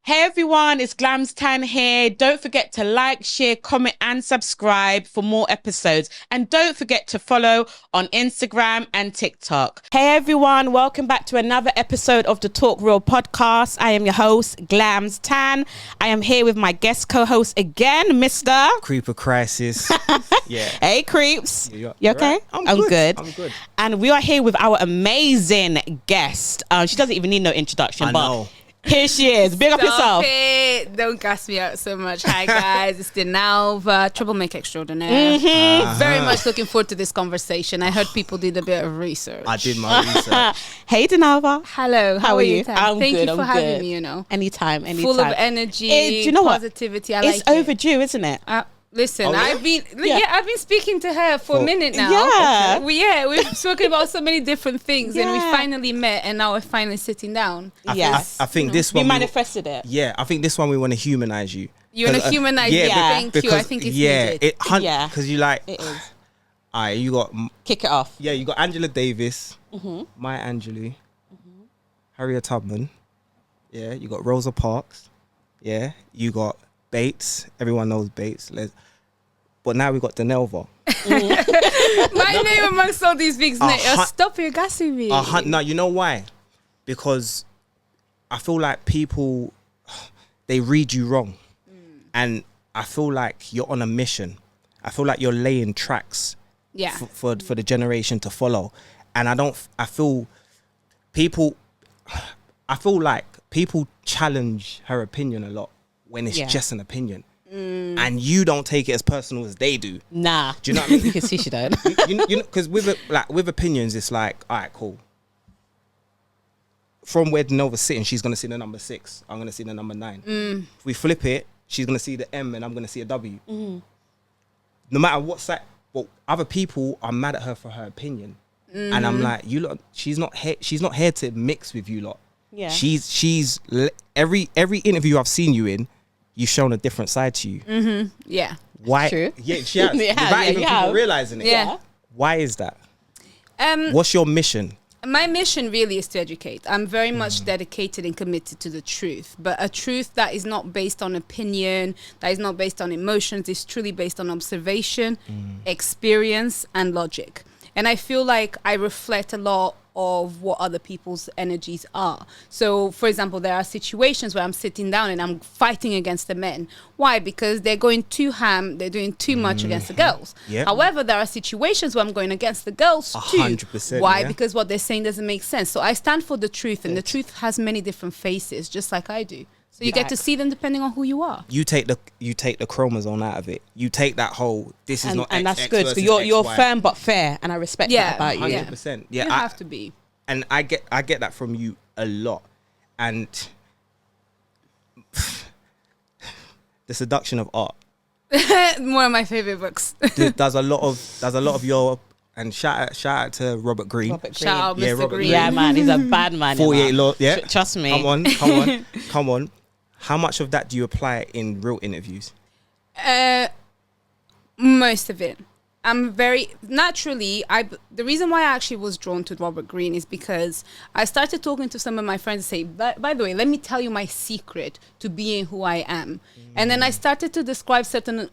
Hey everyone, it's Glamz Tan here. Don't forget to like, share, comment and subscribe for more episodes. And don't forget to follow on Instagram and TikTok. Hey everyone, welcome back to another episode of the Talk Real podcast. I am your host, Glamz Tan. I am here with my guest co-host again, Mr. Creeper Crisis. Yeah. Hey Creeps. You okay? Right? I'm good. I'm good. And we are here with our amazing guest. She doesn't even need no introduction, but here she is. Big up yourself. It. Don't gas me out so much. Hi guys, it's Dinalva, troublemaker extraordinaire. Very much looking forward to this conversation. I heard people did a bit of research. I did my research. Hey Dinalva. Hello, how are you? Thank you for having good. me, you know. Anytime. Full of energy, do you know positivity. What? It's overdue, isn't it? Listen, I've been speaking to her for a minute now. Yeah. We've spoken about so many different things and we finally met and now we're finally sitting down. Yes. I think this one... You manifested it. Yeah, I think this one we want to humanize you. You want to humanize me? Thank you. I think it's needed. Because you like... It is. Alright, you got... Kick it off. Yeah, you got Angela Davis, Maya Angelou, Harriet Tubman. Yeah, you got Rosa Parks. Yeah, you got Bates. Everyone knows Bates. But now we got Dinalva. My name amongst all these big names. Stop your gassing me. No, you know why? Because I feel like people, they read you wrong. And I feel like you're on a mission. I feel like you're laying tracks for the generation to follow. And I feel like people challenge her opinion a lot when it's just an opinion. And you don't take it as personal as they do. Nah. Do you know what I mean? You can see she don't. you know, because with opinions, it's like, all right, cool. From where Dinalva's sitting, she's gonna see the number 6. I'm gonna see the number 9. If we flip it, she's gonna see the M and I'm gonna see a W. No matter what side, well, other people are mad at her for her opinion, and I'm like, you lot, she's not here to mix with you lot. Yeah. She's every interview I've seen you in, you've shown a different side to you. Yeah. Why? True. Yeah, she has. Without even people realizing it. Yeah. Why is that? What's your mission? My mission really is to educate. I'm very much dedicated and committed to the truth, but a truth that is not based on opinion, that is not based on emotions, is truly based on observation, experience, and logic. And I feel like I reflect a lot of what other people's energies are. So, for example, there are situations where I'm sitting down and I'm fighting against the men. Why? Because they're going too ham, they're doing too much against the girls. Yep. However, there are situations where I'm going against the girls too. 100%. Why? Yeah. Because what they're saying doesn't make sense. So I stand for the truth, and the truth has many different faces, just like I do. So you get to see them depending on who you are. You take the chromosome out of it. You take that whole and that's good. So you're firm but fair, and I respect that about you. 100%. Yeah, you have to be. And I get that from you a lot. And The Seduction of Art. One of my favorite books. There's a lot of your, and shout out to Robert Greene. Shout out Mr. Robert Greene. Yeah, man, he's a bad man. 48 law. Yeah, trust me. Come on. How much of that do you apply in real interviews? Most of it. I'm very naturally. The reason why I actually was drawn to Robert Greene is because I started talking to some of my friends and say, by the way, let me tell you my secret to being who I am. And then I started to describe certain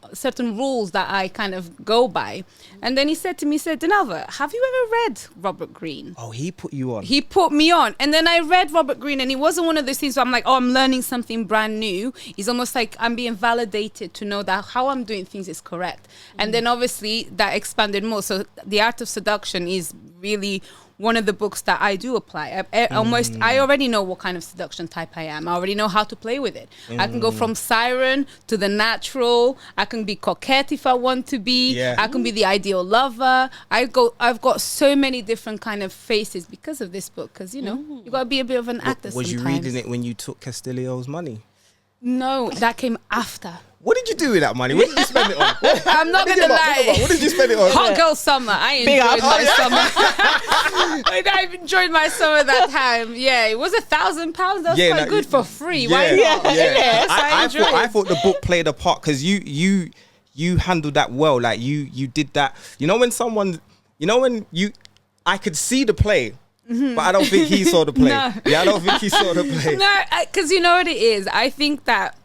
rules that I kind of go by. And then he said to me, Dinalva, have you ever read Robert Greene? Oh, he put you on. He put me on. And then I read Robert Greene, and it wasn't one of those things where I'm like, oh, I'm learning something brand new. It's almost like I'm being validated to know that how I'm doing things is correct. And then obviously that expanded more. So The Art of Seduction is really one of the books that I do apply. I already know what kind of seduction type I am. I already know how to play with it. I can go from siren to the natural. I can be coquette if I want to be. Yeah. I can be the ideal lover. I've got so many different kind of faces because of this book. Because, you know, you got to be a bit of an actor Was sometimes. you reading it when you took Castillo's money? No, that came after. What did you do with that money? What did you spend it on? I'm not going to lie. What did you spend it on? Hot girl summer. I enjoyed my summer. I enjoyed my summer that time. Yeah, it was £1,000. That was quite good for free. Why not? Yes, I enjoyed it. I thought the book played a part because you handled that well. Like you did that. You know when I could see the play. But I don't think he saw the play. No. Yeah, I don't think he saw the play. No, because you know what it is. I think that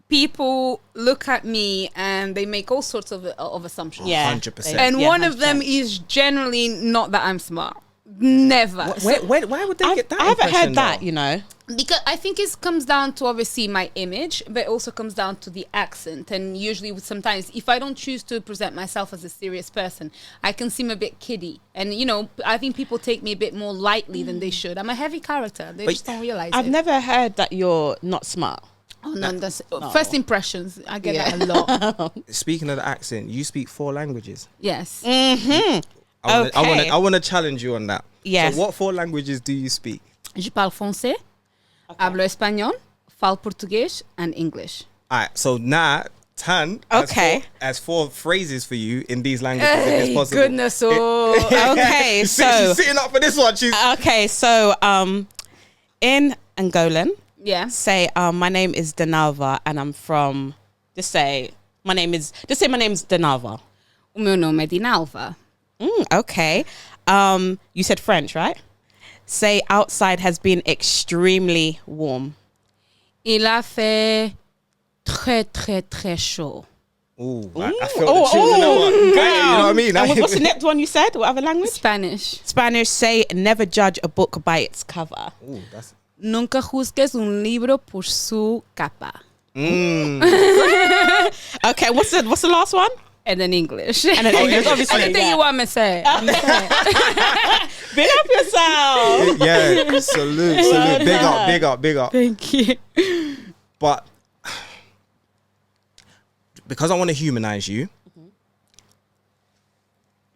people look at me and they make all sorts of assumptions. Yeah. 100%. And Yeah, one of them 100%. is generally not that I'm smart. Never. Why would they get that I haven't impression, heard that, though? you know. Because I think it comes down to obviously my image, but it also comes down to the accent. And usually sometimes if I don't choose to present myself as a serious person, I can seem a bit kiddie. And, you know, I think people take me a bit more lightly than they should. I'm a heavy character. They just don't realize I've it. never heard that you're not smart. Oh, no, that's first impressions. I get that a lot. Speaking of the accent, you speak 4 languages. Yes. Mm-hmm. I want to challenge you on that. Yes. So what 4 languages do you speak? Je parle français, hablo español, falo português, and English. All right. So now Tan has 4 phrases for you in these languages. If it's possible. Goodness, oh. Okay, She's so sitting up for this one. She's in Angolan, Yeah. say my name is Dinalva and I'm from. Just say my name is Dinalva. O meu nome é Dinalva. Okay. You said French, right? Say outside has been extremely warm. Il a fait très, très, très chaud. Ooh, I feel the chills in that one. You know what I mean? And what's the next one you said? What other language? Spanish. Spanish. Say never judge a book by its cover. Ooh, that's... Nunca juzgues un libro por su capa. Okay, what's the last one? And then English. And then English, obviously. Anything you want me to say. Big up yourself. Yeah, salute. Big up. Thank you. But because I want to humanize you,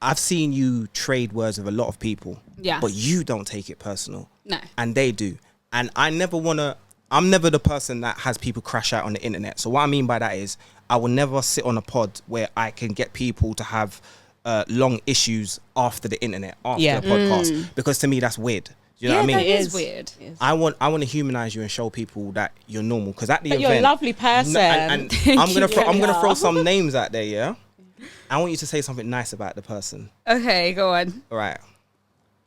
I've seen you trade words with a lot of people. Yeah. But you don't take it personal. No. And they do. And I'm never the person that has people crash out on the internet. So what I mean by that is I will never sit on a pod where I can get people to have long issues after the internet, after the podcast, because to me that's weird. You know what I mean? That is weird. I want to humanize you and show people that you're normal, because at the event, You're a lovely person. and I'm gonna throw some names out there. Yeah, I want you to say something nice about the person. Okay, go on. All right,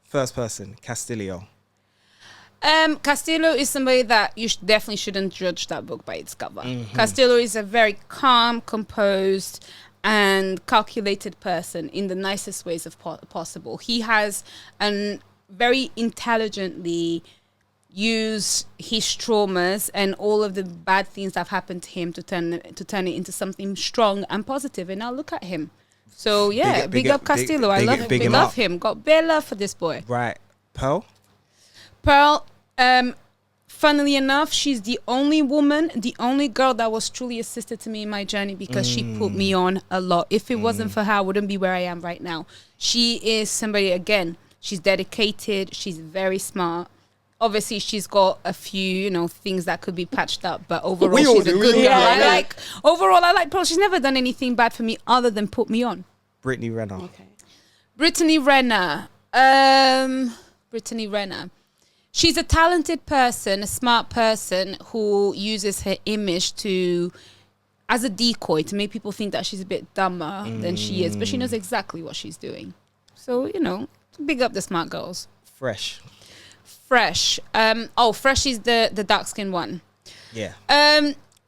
first person, Castillo. Castillo is somebody that you definitely shouldn't judge that book by its cover. Castillo is a very calm, composed, and calculated person in the nicest ways of possible. He has very intelligently used his traumas and all of the bad things that have happened to him to turn it into something strong and positive. And now look at him. So yeah, big up Castillo. I love him. We love him. Got bare love for this boy. Right, Pearl. Pearl, funnily enough, she's the only girl that was truly assisted to me in my journey, because she put me on a lot. If it wasn't for her, I wouldn't be where I am right now. She is somebody, again, she's dedicated, she's very smart. Obviously, she's got a few, things that could be patched up, but overall, she's a good girl. I like Pearl. She's never done anything bad for me other than put me on. Brittany Renner. Okay. Brittany Renner. She's a talented person, a smart person who uses her image as a decoy to make people think that she's a bit dumber than she is. But she knows exactly what she's doing. So, big up the smart girls. Fresh. Fresh is the dark-skinned one. Yeah.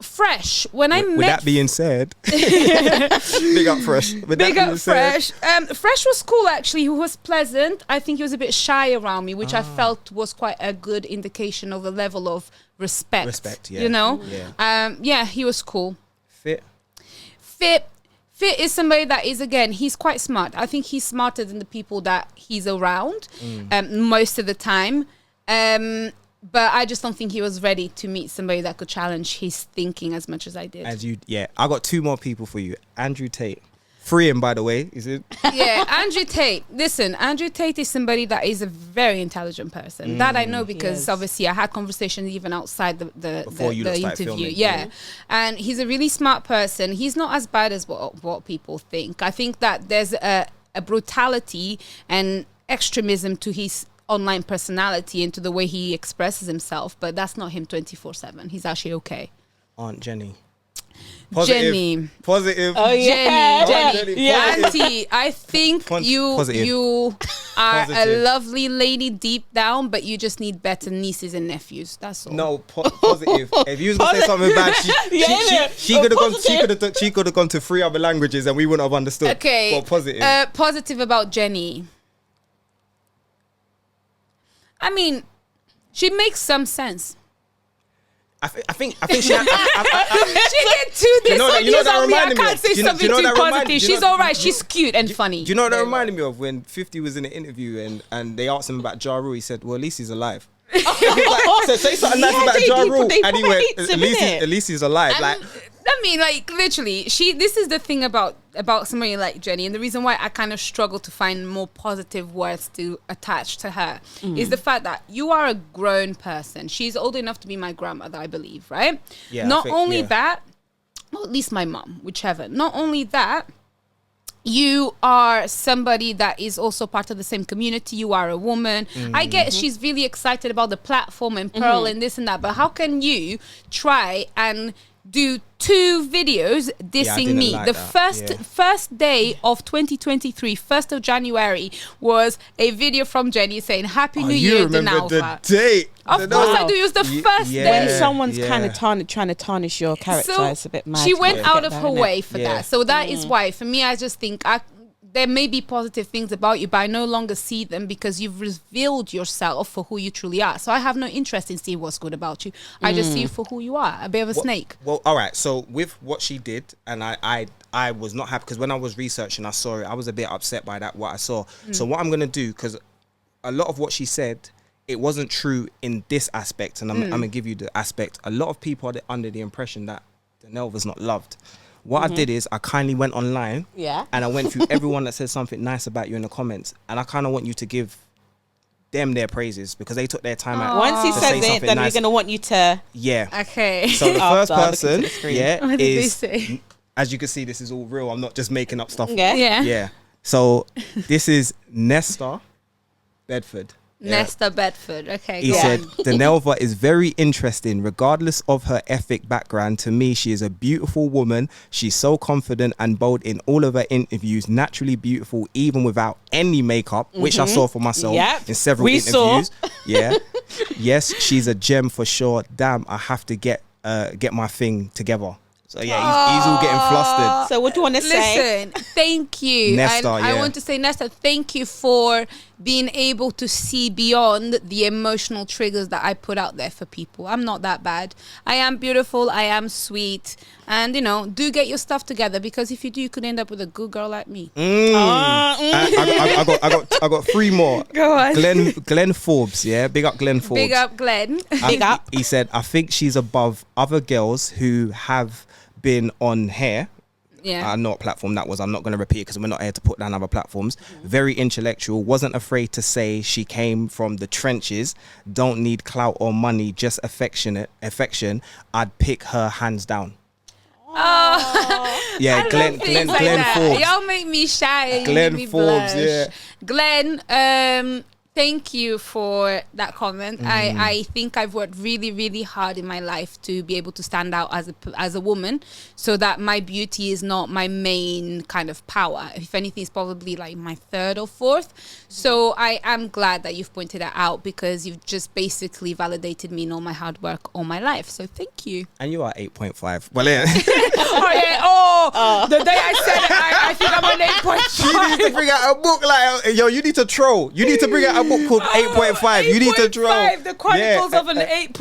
Fresh. With that being said, big up Fresh. Big up Fresh. Fresh was cool, actually. He was pleasant. I think he was a bit shy around me, which I felt was quite a good indication of a level of respect. Respect, yeah. Yeah, he was cool. Fit is somebody that is, again, he's quite smart. I think he's smarter than the people that he's around most of the time. But I just don't think he was ready to meet somebody that could challenge his thinking as much as I did. I got 2 more people for you. Andrew Tate. Free him, by the way. Is it? Yeah, Andrew Tate. Listen, Andrew Tate is somebody that is a very intelligent person. That I know because obviously I had conversations even outside the interview. Filming. Yeah. And he's a really smart person. He's not as bad as what people think. I think that there's a brutality and extremism to his online personality and to the way he expresses himself, but that's not him 24/7. He's actually okay. Aunt Jenny. Positive. Jenny. Positive. Oh yeah, Jenny. Yeah. Auntie, I think Positive. you are a Positive. lovely lady deep down, but you just need better nieces and nephews. That's all. No, positive. If you was gonna say something bad, she could have gone to 3 other languages and we wouldn't have understood. Okay. But positive. Positive about Jenny. I mean, she makes some sense. I think she. Had, She did 2 this one. you know that I reminded me can't of? say Do you know something that too reminded- positive. do you She's know- all right. She's cute and funny. Do you know what that reminded me of? When 50 was in an interview and they asked him about Ja Rule, he said, "Well, at least he's alive." He was like, say something nice about Ja Rule, and he went, "At least he's alive." Like, I mean, like literally, this is the thing about somebody like Jenny, and the reason why I kind of struggle to find more positive words to attach to her is the fact that you are a grown person. She's old enough to be my grandmother, I believe, right? Yeah, Not I think, only yeah. that, well, at least my mum, whichever. Not only that, you are somebody that is also part of the same community. You are a woman. I get she's really excited about the platform and Pearl and this and that, but how can you try and do 2 videos dissing didn't me? like The that. first day of 2023, 1st of January, was a video from Jenny saying Happy New you Year, remember Dinalva. the date? Of course I do. It was the first yeah. day. When someone's Yeah. kind of trying to tarnish your character, it's a bit mad. She to went get out of that, her innit? way for Yeah. that. So that is why, for me, I just think there may be positive things about you, but I no longer see them because you've revealed yourself for who you truly are. So I have no interest in seeing what's good about you. I just see you for who you are, a bit of a snake. Well, all right. So with what she did, and I was not happy because when I was researching, I saw it. I was a bit upset by what I saw. So what I'm gonna do, because a lot of what she said, it wasn't true in this aspect, and I'm gonna give you the aspect. A lot of people are under the impression that Dinalva's not loved. What I did is I kindly went online, and I went through everyone that said something nice about you in the comments, and I kind of want you to give them their praises because they took their time out. Once he to says say it, something then nice. we're gonna want you to. Yeah. Okay. So the first After, looking person, to the screen. What did they is say? as you can see, this is all real. I'm not just making up stuff. Yeah. Yeah. Yeah. So this is Nesta Bedford. Yeah. Nesta Bedford. Okay. He go said, on. Dinalva is very interesting. Regardless of her ethnic background, to me, she is a beautiful woman. She's so confident and bold in all of her interviews, naturally beautiful, even without any makeup, which I saw for myself Yep. in several We saw. interviews. Yeah. Yes, she's a gem for sure. Damn, I have to get my thing together. So yeah, he's all getting flustered. So what do you want to say? Listen, thank you. Nesta, I yeah. want to say, Nesta, thank you for being able to see beyond the emotional triggers that I put out there for people. I'm not that bad. I am beautiful. I am sweet. And, do get your stuff together, because if you do, you could end up with a good girl like me. I got 3 more. Go on. Glenn Forbes, yeah, big up Glenn Forbes. Big up, Glenn. Big up. He said, I think she's above other girls who have been on here. Yeah. I know what platform that was. I'm not going to repeat it because we're not here to put down other platforms. Very intellectual. Wasn't afraid to say she came from the trenches. Don't need clout or money, just affection. I'd pick her hands down. Oh, Yeah, Glenn that. Forbes. Y'all make me shy. Glenn make me Forbes, blush. yeah. Glenn, thank you for that comment. I think I've worked really, really hard in my life to be able to stand out as a woman, so that my beauty is not my main kind of power. If anything, it's probably like my 3rd or 4th. So I am glad that you've pointed that out, because you've just basically validated me in all my hard work all my life. So thank you. And you are 8.5. Well, yeah. The day I said it, I think I'm on 8.5. You need to bring out a book like, yo, you need to troll. You need to bring out a book called 8.5. You need to troll. 8.5, the Chronicles of an 8.5,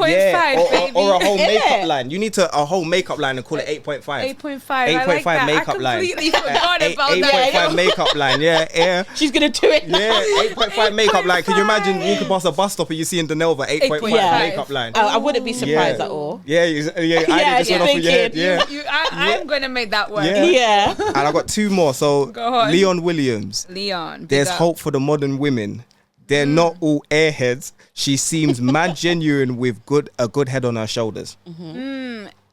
baby. Or a whole makeup line. You need a whole makeup line and call it 8.5. 8.5. I like 8.5 that. makeup line. I completely forgot about that. 8.5 makeup line. Yeah. She's gonna do it. Yeah, 8.5 makeup line. Can you imagine you could pass a bus stop and you see in Dinalva 8.5 makeup line? I wouldn't be surprised at all. Yeah, I just went off of your head. Yeah. I'm going to make that work. Yeah. And I got 2 more. So Go on. Leon Williams. Leon. big There's up. hope for the modern women. They're not all airheads. She seems mad genuine with a good head on her shoulders.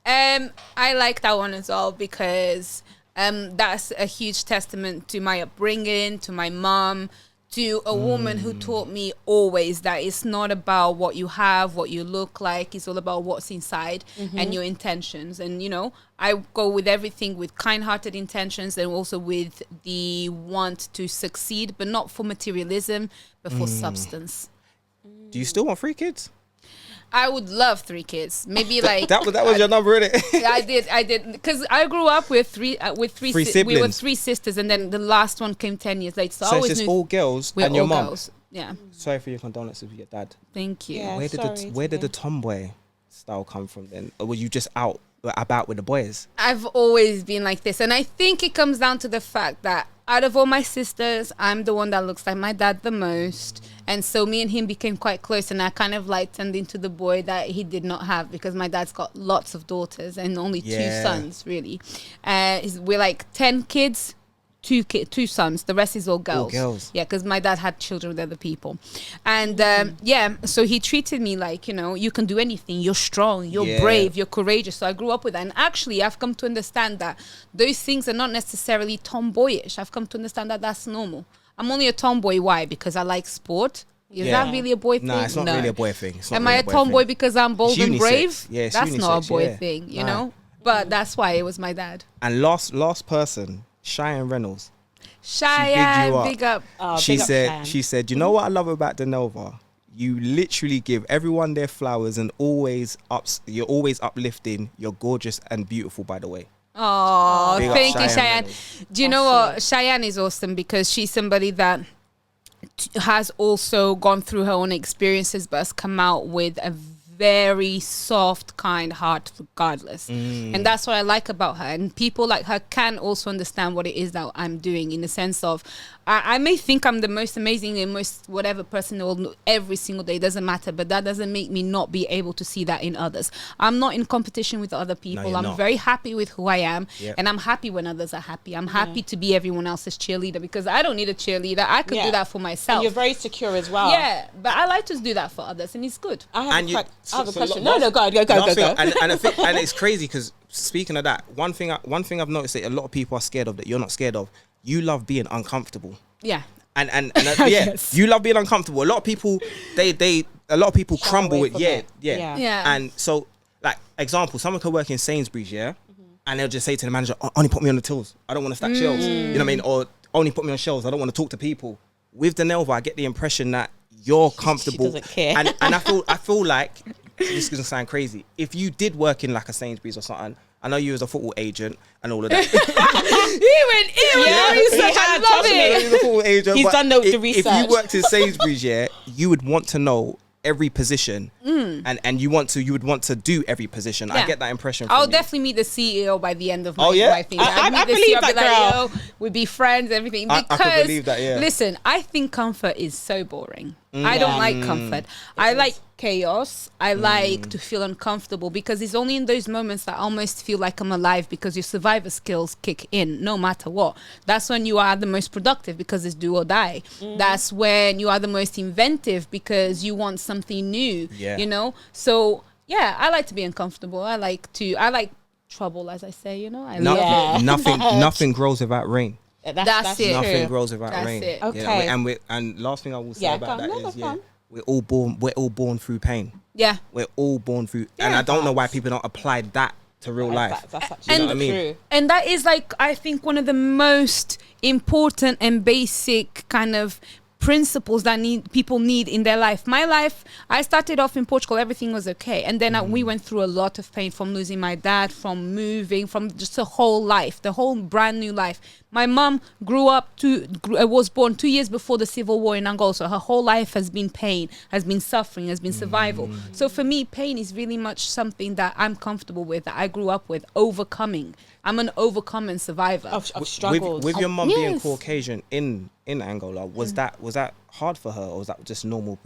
I like that one as well, because that's a huge testament to my upbringing, to my mom, to a woman who taught me always that it's not about what you have, what you look like. It's all about what's inside and your intentions. And, you know, I go with everything with kind-hearted intentions and also with the want to succeed, but not for materialism, but for substance. Do you still want 3 kids? I would love 3 kids. Maybe like that was your number, innit? I did because I grew up with three siblings. We were 3 sisters, and then the last one came 10 years later. So I So always it's just knew all girls we're and your all mum. girls. Yeah, Sorry for your condolences with your dad. thank you. Yeah. Where did the tomboy style come from then? Or were you just about with the boys? I've always been like this, and I think it comes down to the fact that out of all my sisters, I'm the one that looks like my dad the most. And so me and him became quite close, and I kind of like turned into the boy that he did not have, because my dad's got lots of daughters and only 2 sons, really. We're like 10 kids, 2 sons. The rest is all girls. All girls. Yeah, because my dad had children with other people. And so he treated me like, you know, you can do anything. You're strong, you're brave, you're courageous. So I grew up with that. And actually, I've come to understand that those things are not necessarily tomboyish. I've come to understand that that's normal. I'm only a tomboy. Why? Because I like sport. Is that really a boy thing? No, it's not really a boy thing. Am I a tomboy because I'm bold and brave? Yeah, it's that's unisex, not a boy thing, you know? But that's why it was my dad. And last person, Cheyenne Reynolds. Cheyenne, big up. Oh, She big up Cheyenne. said, you know what I love about Dinalva? You literally give everyone their flowers and you're always uplifting. You're gorgeous and beautiful, by the way. Oh, Big up thank you, Cheyenne Cheyenne. Reynolds. Do you know what? Cheyenne is awesome because she's somebody that has also gone through her own experiences, but has come out with a very soft, kind heart regardless. And that's what I like about her. And people like her can also understand what it is that I'm doing, in the sense of I may think I'm the most amazing and most whatever person in the world every single day, doesn't matter, but that doesn't make me not be able to see that in others. I'm not in competition with other people. you're I'm not. very happy with who I am. Yep. And I'm happy when others are happy. I'm happy to be everyone else's cheerleader, because I don't need a cheerleader. I could do that for myself. And you're very secure as well. Yeah, but I like to do that for others, and it's good. I have a question. Last- No, go. last thing, and it's crazy because speaking of that, one thing I've noticed that a lot of people are scared of that you're not scared of. You love being uncomfortable. Yeah. And you love being uncomfortable. A lot of people Shy crumble away it. from Yeah, it. yeah, Yeah. And so, like, example, someone could work in Sainsbury's, and they'll just say to the manager, only put me on the tills. I don't want to stack shelves. You know what I mean? Or only put me on shelves. I don't want to talk to people. With Dinalva, I get the impression that you're comfortable. doesn't care. And I feel like, this is going to sound crazy, if you did work in like a Sainsbury's or something, I know you as a football agent and all of that. He went research. I love it. He's done the research. If you worked in Sainsbury's, you would want to know every position, and you would want to do every position. I get that impression from I'll you. definiting meet the CEO by the end of my Oh, yeah? life. I believe that, girl. We'd be friends, everything. I Because could believe that, yeah. listen, I think comfort is so boring. I don't like comfort. I like chaos. I like to feel uncomfortable, because it's only in those moments that I almost feel like I'm alive, because your survivor skills kick in no matter what. That's when you are the most productive, because it's do or die. That's when you are the most inventive, because you want something new, you know? So yeah, I like to be uncomfortable. I like trouble, as I say, you know? I love it. Nothing grows without rain. That's it. Nothing grows without That's rain. it. Okay. And last thing I will say Yeah, about go on. that No, is, go on. we're all born through pain. Yeah. We're all born through, and I don't know why people don't apply that to real life. That's actually You know what I mean? true. And that is, like, I think one of the most important and basic kind of principles that people need in their life. My life, I started off in Portugal, everything was okay, and then we went through a lot of pain, from losing my dad, from moving, from just a whole life, the whole brand new life. My mom was born 2 years before the civil war in Angola, so her whole life has been pain, has been suffering, has been survival. So for me, pain is really much something that I'm comfortable with, that I grew up with, overcoming. I'm an overcoming survivor. Of struggles. With your mum being Yes. Caucasian in Angola, was that hard for her, or was that just normal?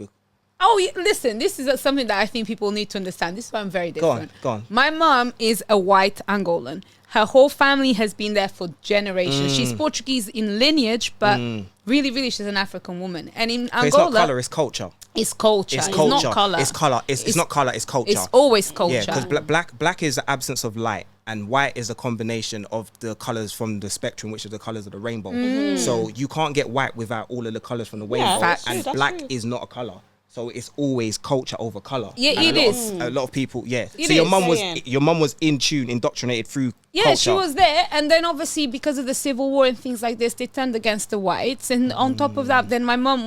Oh, listen, this is something that I think people need to understand. This is why I'm very different. Go on. My mom is a white Angolan. Her whole family has been there for generations. She's Portuguese in lineage, but really, really, she's an African woman. And in Angola, It's not color, it's culture. it's culture. It's It's culture. not color. It's color. It's not color. It's culture. It's always culture. Yeah, because black is the absence of light, and white is a combination of the colors from the spectrum, which are the colors of the rainbow. So you can't get white without all of the colors from the rainbow. that's And true, black true. is not a color. So it's always culture over color. Yeah, And it is. A lot of people, yeah. It So your is. mum was in tune, indoctrinated through Yeah, culture. she was there, and then obviously because of the civil war and things like this, they turned against the whites, and on top of that, then my mum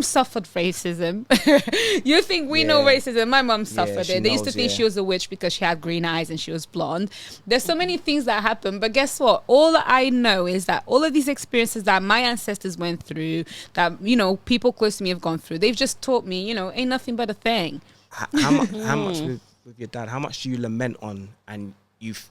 suffered racism. You think we know Yeah. racism? My mum suffered she it. They used to knows, think yeah. she was a witch because she had green eyes and she was blonde. There's so many things that happen, but guess what? All I know is that all of these experiences that my ancestors went through, that people close to me have gone through, they've just taught me, ain't nothing but a thing. How much with your dad? How much do you lament on, and you've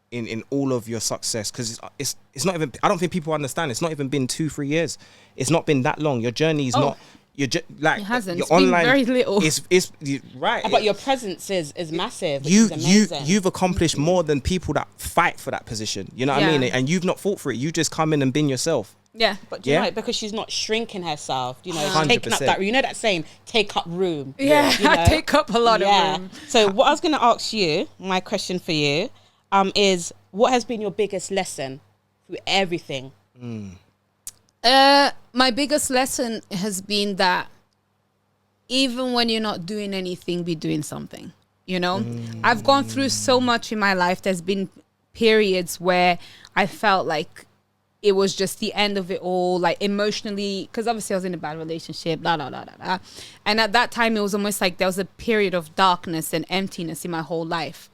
in all of your success? Because it's not even. I don't think people understand. It's not even been 2-3 years. It's not been that long. Your journey is not. You're just like It hasn't. Your It's been online. very little. It's right. But your presence is massive. Which is amazing. You've accomplished more than people that fight for that position. You know what I Yeah. mean? And you've not fought for it. You just come in and been yourself. Yeah. But you Yeah. know, because she's not shrinking herself, she's 100%. taking up that. You know that saying, take up room. Yeah, You know? I take up a lot of room. So what I was going to ask you, my question for you, is what has been your biggest lesson through everything? My biggest lesson has been that even when you're not doing anything, be doing something. I've gone through so much in my life. There's been periods where I felt like it was just the end of it all, like emotionally, because obviously I was in a bad relationship, and at that time it was almost like there was a period of darkness and emptiness in my whole life.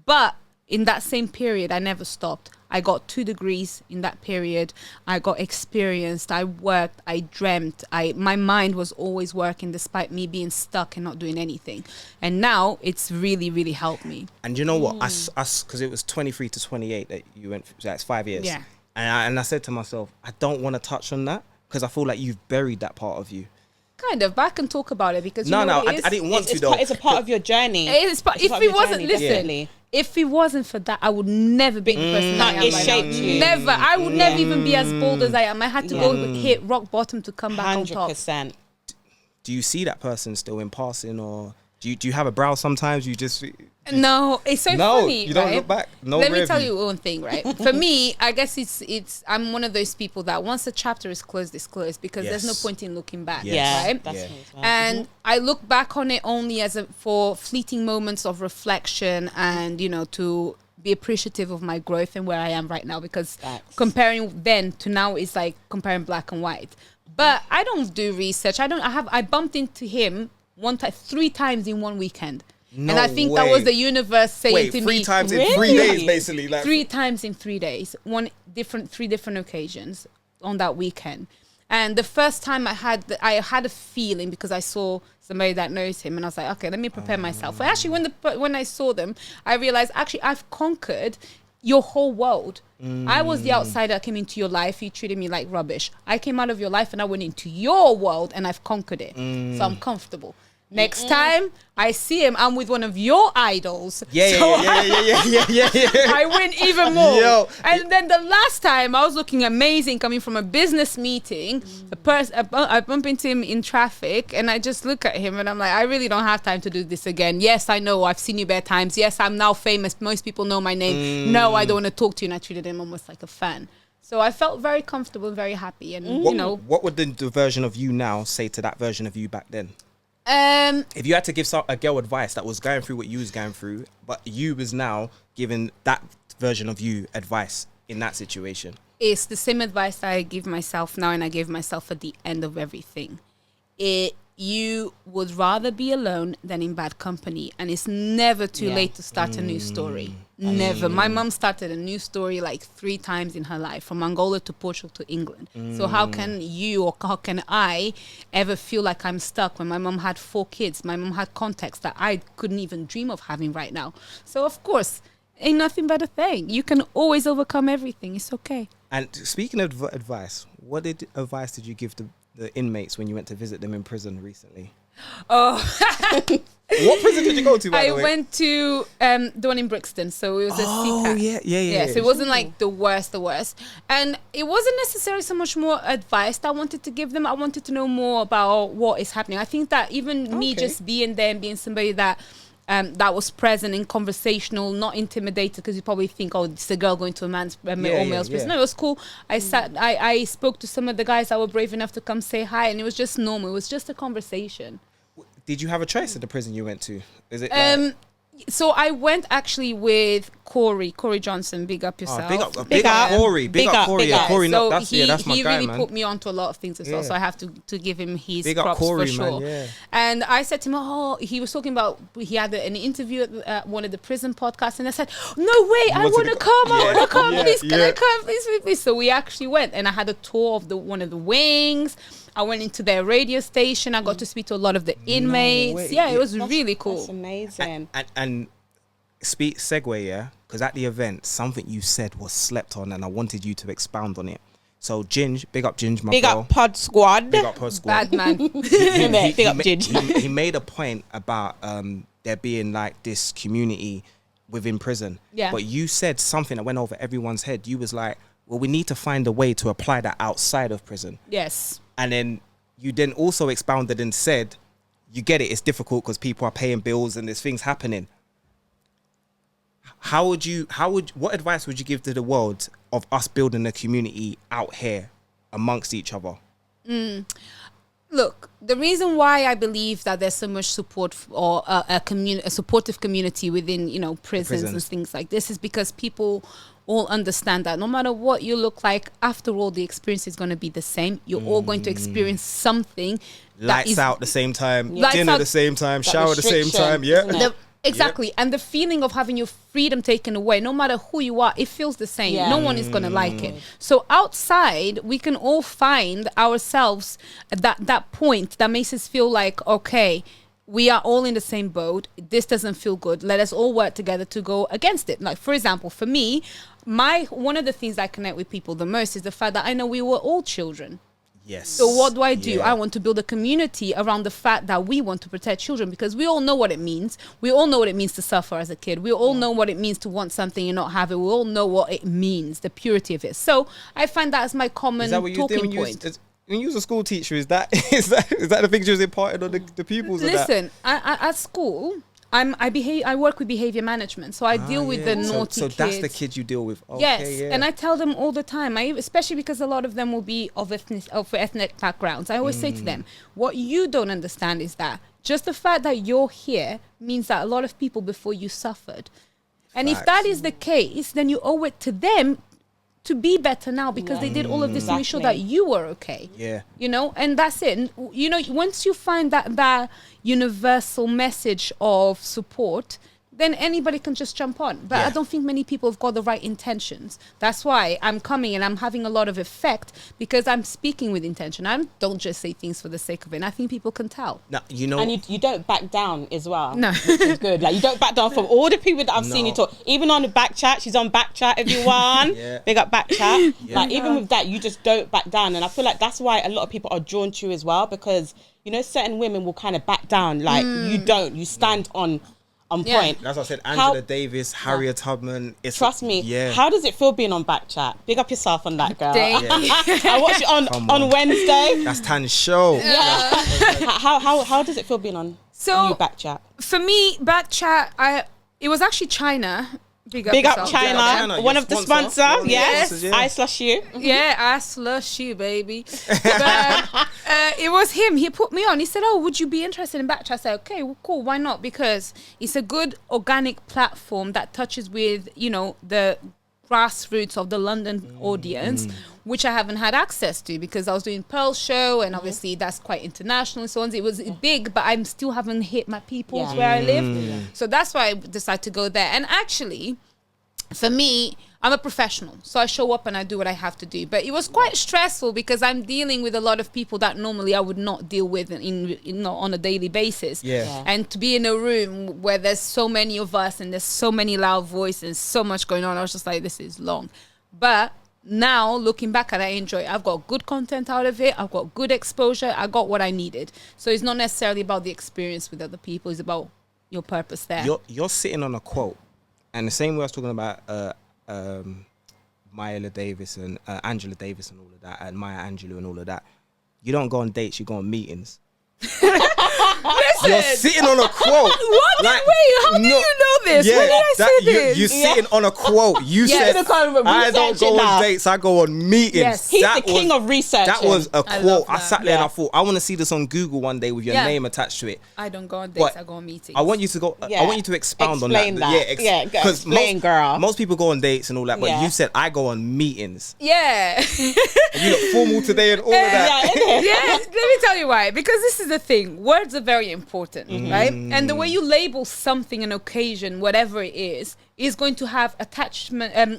But in that same period, I never stopped. I got 2 degrees in that period. I got experienced. I worked. I dreamt. My mind was always working despite me being stuck and not doing anything. And now it's really, really helped me. And you know what? Us, because it was 23 to 28 that you went. That's 5 years. Yeah. And I said to myself, I don't want to touch on that because I feel like you've buried that part of you. Kind of, but I can talk about it because No, what it is? I didn't want to It's, though. it's a part of your journey. If part it of your wasn't, journey, listen, definitely. if it wasn't for that, I would never be the person I am It right shaped now. you. Never. I would never even be as bold as I am. I had to go hit rock bottom to come back on top. 100%. Do you see that person still in passing, or do you have a brow sometimes? You just No, it's so No, funny. you don't right? look back. No Let me rear tell view. you one thing, right? For me, I guess it's I'm one of those people that once a chapter is closed, it's closed because there's no Yes. point in looking back. Yes. Yeah, Right? that's Yeah. me as well. And I look back on it only as for fleeting moments of reflection and, to be appreciative of my growth and where I am right now, because Facts. comparing then to now is like comparing black and white. But I don't do research. I bumped into him 3 times in one weekend. No and I think that was way. the universe saying wait to 3 me, times in Really? 3 days, basically. Like 3 times in 3 days, 3 different occasions on that weekend. And the first time I had a feeling because I saw somebody that knows him, and I was like, okay, let me prepare myself. But actually, when I saw them, I realized actually I've conquered your whole world. I was the outsider that came into your life. You treated me like rubbish. I came out of your life and I went into your world and I've conquered it. So I'm comfortable. Next time I see him, I'm with one of your idols. yeah. I win even more. Yo. And then the last time I was looking amazing coming from a business meeting. I bump into him in traffic and I just look at him and I'm like, I really don't have time to do this again. Yes, I know I've seen you bare times. Yes, I'm now famous. Most people know my name. No, I don't want to talk to you. And I treated him almost like a fan. So I felt very comfortable and very happy. And what would the version of you now say to that version of you back then? If you had to give a girl advice that was going through what you was going through, but you was now giving that version of you advice in that situation. It's the same advice that I give myself now and I gave myself at the end of everything. You would rather be alone than in bad company. And it's never too late to start a new story. Never. My mom started a new story like 3 times in her life, from Angola to Portugal to England. So how can you or how can I ever feel like I'm stuck when my mom had 4 kids? My mom had contacts that I couldn't even dream of having right now. So of course, ain't nothing but a thing. You can always overcome everything. It's okay. And speaking of advice, what advice did you give the inmates when you went to visit them in prison recently? Oh, What prison did you go to, by I the way? went to the one in Brixton. So it was a CCAT. yeah. So it wasn't like the worst. And it wasn't necessarily so much more advice that I wanted to give them. I wanted to know more about what is happening. I think that even me Okay. just being there and being somebody that that was present and conversational, not intimidated, because you probably think, oh, it's a girl going to a man's male's prison. No, it was cool. I spoke to some of the guys that were brave enough to come say hi, and it was just normal. It was just a conversation. Did you have a choice at the prison you went to? Is it so I went actually with Corey Johnson. Big up yourself. Big up Corey. Big up Corey. Yeah. Corey, so that's my guy, he really man. put me onto a lot of things as well. So I have to give him his Big up props Corey, for sure. man, yeah. And I said to him, he was talking about, he had an interview at one of the prison podcasts, and I said, no way, I want to come. I want to come. Please, can I come? Please. So we actually went, and I had a tour of one of the wings. I went into their radio station. I got to speak to a lot of the inmates. It was really cool. That's amazing. And segue, yeah, because at the event, something you said was slept on, and I wanted you to expound on it. So Ginge, big up Ginge, my big girl. Up Pod Squad. Big up Pod Squad. Bad man. Big up Ginge. He made a point about there being like this community within prison. Yeah. But you said something that went over everyone's head. You was like, well, we need to find a way to apply that outside of prison. Yes. And then you then also expounded and said, you get it, it's difficult because people are paying bills and there's things happening. What advice would you give to the world of us building a community out here amongst each other? Look, the reason why I believe that there's so much support or a supportive community within, prisons and things like this is because people all understand that no matter what you look like, after all, the experience is going to be the same. You're all going to experience something. Lights out the same time, Lights dinner out, the same time, shower the same time. Yeah. Exactly. Yep. And the feeling of having your freedom taken away, no matter who you are, it feels the same. No one is going to like it. So outside, we can all find ourselves at that point that makes us feel like, okay, we are all in the same boat. This doesn't feel good. Let us all work together to go against it. Like, for example, for me, one of the things I connect with people the most is the fact that I know we were all children. Yes. So what do? I want to build a community around the fact that we want to protect children, because we all know what it means. We all know what it means to suffer as a kid. We all know what it means to want something and not have it. We all know what it means, the purity of it. So I find that as my common talking point. When you was a school teacher, is that the things you was imparting on the pupils? Listen, at school, I work with behavior management, so I deal with the naughty kids. So that's the kids you deal with. Okay, yes, and I tell them all the time, especially because a lot of them will be of ethnic backgrounds. I always say to them, what you don't understand is that just the fact that you're here means that a lot of people before you suffered. And if that is the case, then you owe it to them to be better now, because they did all of this to make sure that you were okay. Yeah. And that's it. And, once you find that universal message of support, then anybody can just jump on. But I don't think many people have got the right intentions. That's why I'm coming and I'm having a lot of effect, because I'm speaking with intention. I don't just say things for the sake of it. And I think people can tell. Now, and you don't back down as well. No. Which is good. Like, you don't back down from all the people that I've seen you talk. Even on the back chat, she's on back chat, everyone. Big up back chat. Like, even with that, you just don't back down. And I feel like that's why a lot of people are drawn to you as well, because, certain women will kind of back down. Like, you don't. You stand on point. That's what I said. Angela Davis, Harriet Tubman. Trust me. How does it feel being on back chat? Big up yourself on that, girl. I watched it on Wednesday. That's Tan's show. How does it feel being on back chat? For me, back chat, it was actually China. Big up China, one of the sponsors. Yes, 𝐒𝐤𝐤𝐓𝐸. Yeah, 𝐒𝐤𝐤𝐓𝐸, baby. But it was him. He put me on. He said, "Oh, would you be interested in Backchat?" I said, "Okay, well, cool. Why not?" Because it's a good organic platform that touches with the grassroots of the London audience, which I haven't had access to because I was doing Pearl's show, and obviously that's quite international and so on. It was big, but I still haven't hit my peoples where I live. So that's why I decided to go there. And actually, for me, I'm a professional, so I show up and I do what I have to do. But it was quite stressful because I'm dealing with a lot of people that normally I would not deal with on a daily basis. And to be in a room where there's so many of us and there's so many loud voices and so much going on, I was just like, this is long. But now, looking back at it, I enjoy it. I've got good content out of it. I've got good exposure. I got what I needed. So it's not necessarily about the experience with other people. It's about your purpose there. You're sitting on a quote. And the same way I was talking about Angela Davis and Angela Davis and all of that, and Maya Angelou and all of that, you don't go on dates, you go on meetings. You're sitting on a quote. What? Like, Wait, how do you know this? Yeah, When did I say this? You're sitting on a quote. You said, should've come and I don't research go it on now. dates, I go on meetings. Yes. He's the king of research. That was a I love quote. I that. sat there and Yeah. I thought, I want to see this on Google one day with your Yeah. name attached to it. I don't go on dates, But I go on meetings. I want you to go. Yeah. I want you to expound Explain on that. that. Yeah, go explain, girl. Most people go on dates and all that, but Yeah. you said I go on meetings. Yeah. You look formal today and all of that. Yeah, let me tell you why. Because this is the thing. Words are very important, right? And the way you label something, an occasion, whatever it is going to have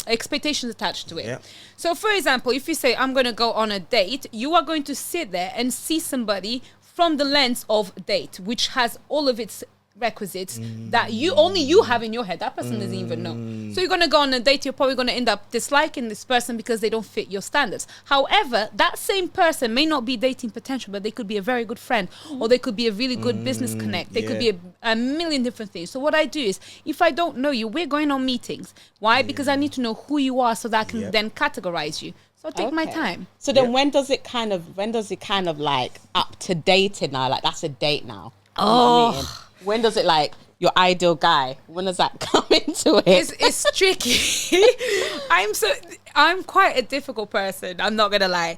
expectations attached to it. Yeah. So, for example, if you say, I'm going to go on a date, you are going to sit there and see somebody from the lens of date, which has all of its requisites that only you have in your head. That person doesn't even know. So you're going to go on a date, you're probably going to end up disliking this person because they don't fit your standards. However, that same person may not be dating potential, but they could be a very good friend, or they could be a really good business connect. They could be a million different things. So what I do is, if I don't know you, we're going on meetings. Why? Because I need to know who you are so that I can then categorize you. So I take my time. So then when does it kind of like up to dating now? Like that's a date now. You know what I mean? When does it like your ideal guy? When does that come into it? It's tricky. I'm quite a difficult person. I'm not gonna lie.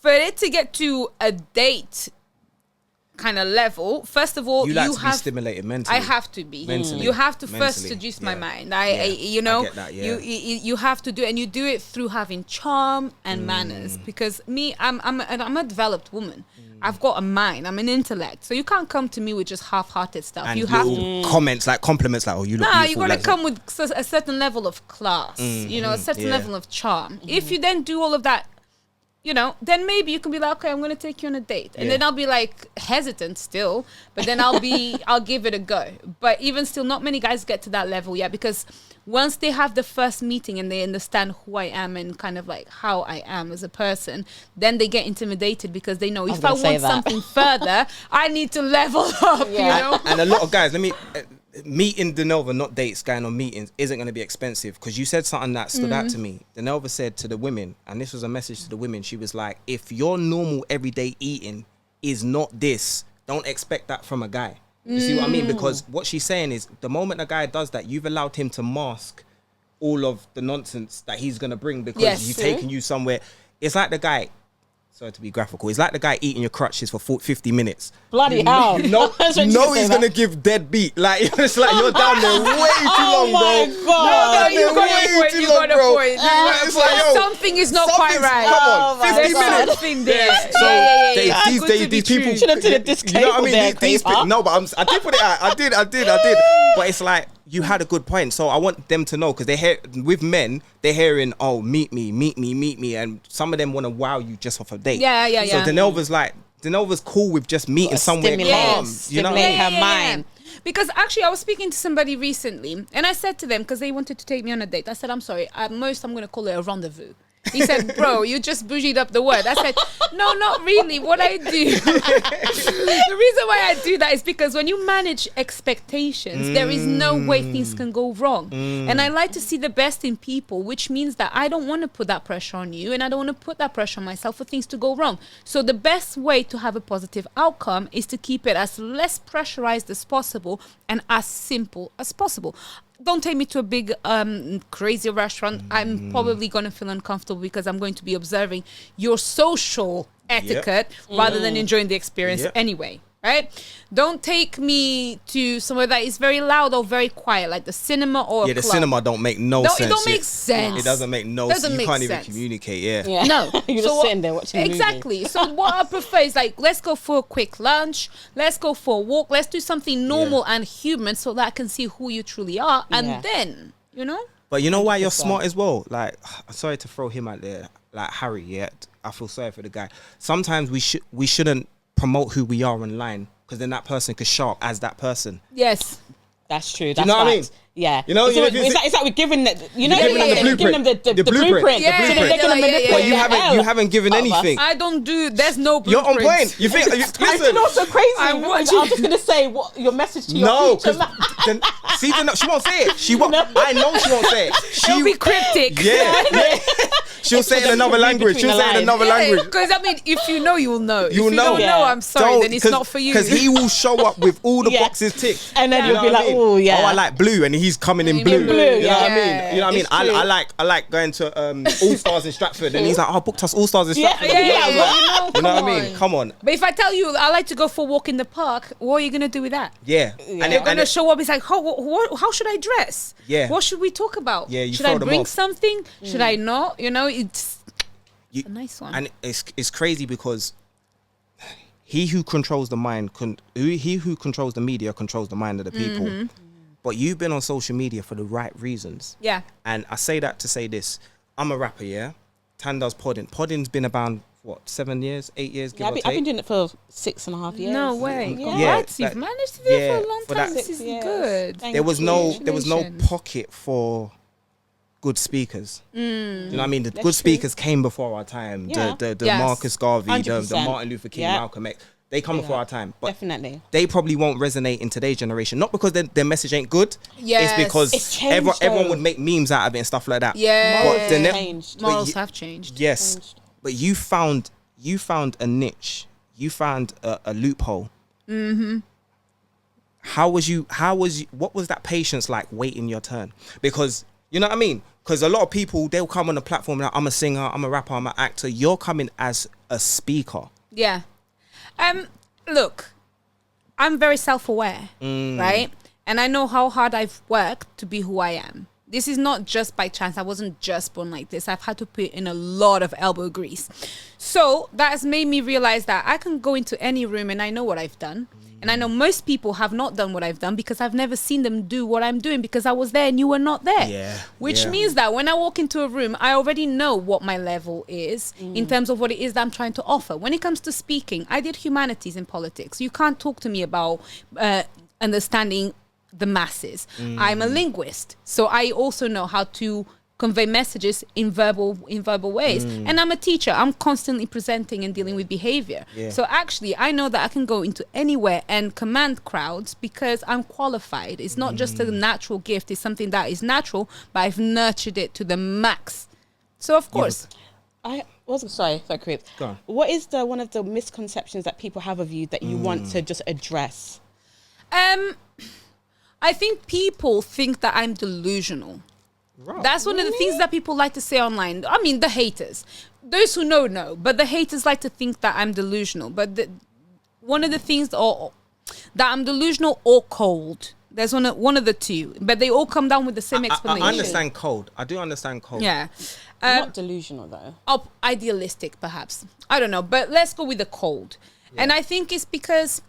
For it to get to a date kind of level, first of all, You like to be stimulated mentally. I have to be. Mentally. You have to first Mentally. seduce my Yeah. mind. Yeah. You know, I get that, yeah. you have to do it, and you do it through having charm and manners. Because me, I'm a developed woman. I've got a mind. I'm an intellect. So you can't come to me with just half-hearted stuff. And You have little to. comments, like compliments, like, oh, you look Nah, beautiful. you gotta like, come with a certain level of class, you know, a certain level of charm. If you then do all of that, you know, then maybe you can be like, okay, I'm gonna take you on a date, and then I'll be like hesitant still, but then I'll give it a go. But even still, not many guys get to that level yet, because once they have the first meeting and they understand who I am and kind of like how I am as a person, then they get intimidated because they know if I want something further, I need to level up, you know? And a lot of guys, meeting Dinalva, not dates, going on meetings, isn't going to be expensive, because you said something that stood out to me. Dinalva said to the women, and this was a message to the women, she was like, if your normal everyday eating is not this, don't expect that from a guy. You see what I mean? Because what she's saying is, the moment a guy does that, you've allowed him to mask all of the nonsense that he's going to bring, because he's taking you somewhere. It's like the guy, sorry to be graphical, it's like the guy eating your crutches for 50 minutes. Bloody hell. No, he's going to give dead beat. Like, it's like you're down there way too long, bro. Oh my God. You got a point. It's like, yo, something is not quite right. Come on, 50 minutes. Something there. So these days, these people Should have did a disclaimer. You know what I mean? there, These Kramer. no, but I did put it out. I did. But it's like, you had a good point. So I want them to know, because they hear with men, they're hearing, oh, meet me, and some of them want to wow you just off a date. Yeah. So Dinalva's cool with just meeting somewhere calm. You know, Stimulate her mind. Because actually, I was speaking to somebody recently, and I said to them, because they wanted to take me on a date, I said, I'm sorry, at most I'm going to call it a rendezvous. He said, bro, you just bougied up the word. I said, no, not really. What I do, the reason why I do that is because when you manage expectations, there is no way things can go wrong. And I like to see the best in people, which means that I don't want to put that pressure on you, and I don't want to put that pressure on myself for things to go wrong. So the best way to have a positive outcome is to keep it as less pressurized as possible and as simple as possible. Don't take me to a big crazy restaurant. I'm probably going to feel uncomfortable because I'm going to be observing your social etiquette rather than enjoying the experience anyway, right? Don't take me to somewhere that is very loud or very quiet, like the cinema or a the club. cinema don't make no sense. It don't make sense. It doesn't make no sense. You can't even communicate, No. You're just sitting there watching a movie. Exactly. So what I prefer is like, let's go for a quick lunch. Let's go for a walk. Let's do something normal and human so that I can see who you truly are. And then, you know? But you know why you're smart as well? Like, I'm sorry to throw him out there, like Harry, I feel sorry for the guy. Sometimes we shouldn't promote who we are online, because then that person could show up as that person. Yes. That's true. Do you know what I mean? Yeah. You know, it's like we're giving them, you know, giving them the blueprint. Yeah, So they're going to manipulate. Well, you haven't given anything. I don't do. There's no You're blueprint. on point. You think? Listen. You know what's so crazy? I'm watching. I was just going to say what your message to your No, future because man. she won't say it. She won't. I know she won't say it. It'll be cryptic. Yeah. She'll say it in another language. She'll say it in another language. Because I mean, if you know, you'll know. You'll if you know. don't know, I'm sorry, then it's not for you. Because he will show up with all the boxes ticked. And then you'll be what like, I mean? oh yeah. Oh, I like blue, and he's coming in blue. blue, You know what I mean? You know what I mean? It's true. I like going to All Stars in Stratford, and he's like, oh, I booked us All Stars in Stratford. Yeah, You know what I mean? Come on. But if I tell you I like to go for a walk in the park, what are you gonna do with that? Yeah. And you're gonna show up. It's like, how should I dress? Yeah. What should we talk about? Yeah, you should I throw them bring off. something? Should I not? You know, it's a nice one. And it's crazy because he who controls the mind, he who controls the media controls the mind of the people. But you've been on social media for the right reasons. Yeah. And I say that to say this. I'm a rapper, yeah? Tan does podding. Podding's been about, what, 7 years, 8 years, give or take? I've been doing it for 6.5 years. No way. Yeah. What? You've managed to do it for a long for time. that- This is 6 years. good. Thank there was you. no pocket for good speakers. Do you know what I mean? The good speakers came before our time. Yeah. The Yes. Marcus Garvey, the 100%. Martin Luther King, Yeah. Malcolm X. They come before our time. But Definitely. they probably won't resonate in today's generation. Not because their message ain't good. Yes. It's because It's changed, everyone though. would make memes out of it and stuff like that. Yeah. But the changed. Morals have changed. Yes. But you found a niche. You found a loophole. What was that patience like waiting your turn? Because, you know what I mean? Because a lot of people, they'll come on the platform like, I'm a singer, I'm a rapper, I'm an actor. You're coming as a speaker. Yeah. Look, I'm very self-aware, right? And I know how hard I've worked to be who I am. This is not just by chance. I wasn't just born like this. I've had to put in a lot of elbow grease. So that has made me realize that I can go into any room and I know what I've done. And I know most people have not done what I've done because I've never seen them do what I'm doing because I was there and you were not there. Yeah. Which means that when I walk into a room, I already know what my level is in terms of what it is that I'm trying to offer. When it comes to speaking, I did humanities in politics. You can't talk to me about understanding the masses. I'm a linguist, so I also know how to convey messages in verbal ways. And I'm a teacher. I'm constantly presenting and dealing with behavior. Yeah. So actually, I know that I can go into anywhere and command crowds because I'm qualified. It's not just a natural gift. It's something that is natural, but I've nurtured it to the max. So of course. I wasn't sorry, creep. Go on. What is one of the misconceptions that people have of you that you want to just address? I think people think that I'm delusional. Right. That's one of the things that people like to say online. I mean, the haters. Those who know. But the haters like to think that I'm delusional. But one of the things that I'm delusional or cold. There's one of the two. But they all come down with the same explanation. I understand cold. I do understand cold. Yeah. Not delusional though. Idealistic, perhaps. I don't know. But let's go with the cold. Yeah. And I think it's because